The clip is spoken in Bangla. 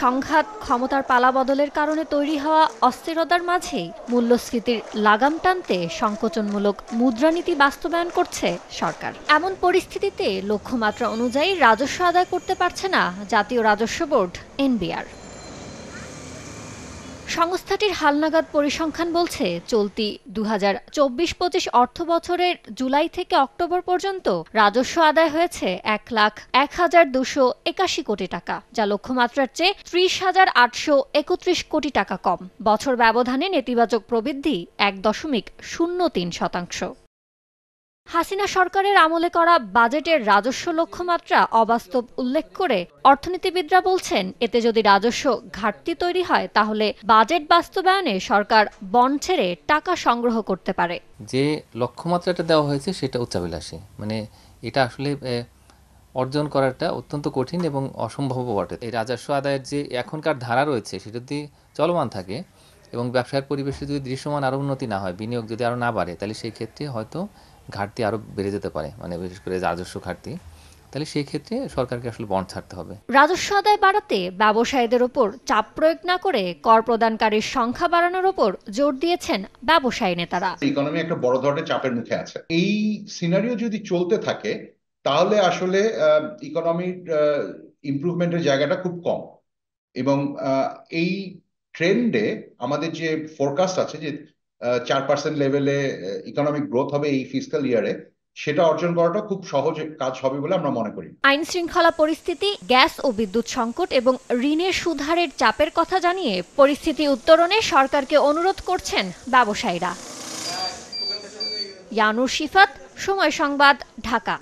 সংঘাত, ক্ষমতার পালাবদলের কারণে তৈরি হওয়া অস্থিরতার মাঝেই মূল্যস্ফীতির লাগাম টানতে সংকোচনমূলক মুদ্রানীতি বাস্তবায়ন করছে সরকার। এমন পরিস্থিতিতে লক্ষ্যমাত্রা অনুযায়ী রাজস্ব আদায় করতে পারছে না জাতীয় রাজস্ব বোর্ড এনবিআর। সংস্থাটির হালনাগাদ পরিসংখ্যান বলছে, চলতি 2024-25 অর্থবছরের জুলাই থেকে অক্টোবর পর্যন্ত রাজস্ব আদায় হয়েছে 1,01,281 কোটি টাকা, যা লক্ষ্যমাত্রার চেয়ে 30,831 কোটি টাকা কম। বছর ব্যবধানে নেতিবাচক প্রবৃদ্ধি 1.03%। হাসিনা সরকারের আমলে করা বাজেটের রাজস্ব লক্ষ্যমাত্রা অবাস্তব উল্লেখ করে অর্থনীতিবিদরা বলছেন, এতে যদি রাজস্ব ঘাটতি তৈরি হয় তাহলে বাজেট বাস্তবায়নে সরকার বন্ড ছেড়ে টাকা সংগ্রহ করতে পারে। যে লক্ষ্যমাত্রাটা দেওয়া হয়েছে সেটা উচ্চাভিলাষী, মানে এটা আসলে অর্জন করাটা অত্যন্ত কঠিন এবং অসম্ভব বটে। এই রাজস্ব আদায়ের যে এখনকার ধারা রয়েছে সেটা যদি চলমান থাকে এবং ব্যবসায়ের পরিবেশে যদি দৃশ্যমান আরও উন্নতি না হয়, বিনিয়োগ যদি আরও না বাড়ে, তাহলে সেই ক্ষেত্রে হয়তো ঘাটতি আরও বেড়ে যেতে পারে, মানে বিশেষ করে রাজস্ব ঘাটতি। তাহলে সেই ক্ষেত্রে সরকারকে আসলে বন্ড ছাড়তে হবে। রাজস্ব আদায় বাড়াতে ব্যবসায়ীদের ওপর চাপ প্রয়োগ না করে কর প্রদানকারীর সংখ্যা বাড়ানোর ওপর জোর দিয়েছেন ব্যবসায়ী নেতারা। ইকোনমি একটা বড় ধরনের চাপের মুখে আছে। এই সিনারিও যদি চলতে থাকে তাহলে আসলে ইকোনমির ইমপ্রুভমেন্টের জায়গাটা খুব কম, এবং এই ট্রেন্ডে আমাদের যে ফোরকাস্ট আছে যে 4% লেভেলে ইকোনমিক গ্রোথ হবে এই ফিসক্যাল ইয়ারে, সেটা অর্জন করাটা খুব সহজ কাজ হবে বলে আমরা মনে করি। আইন শৃঙ্খলা পরিস্থিতি, গ্যাস ও বিদ্যুৎ সংকট এবং ঋণের সুদহারের চাপের কথা জানিয়ে পরিস্থিতি উত্তরণে সরকারকে অনুরোধ করছেন ব্যবসায়ীরা। ইয়ানুর শিফাত, সময় সংবাদ, ঢাকা।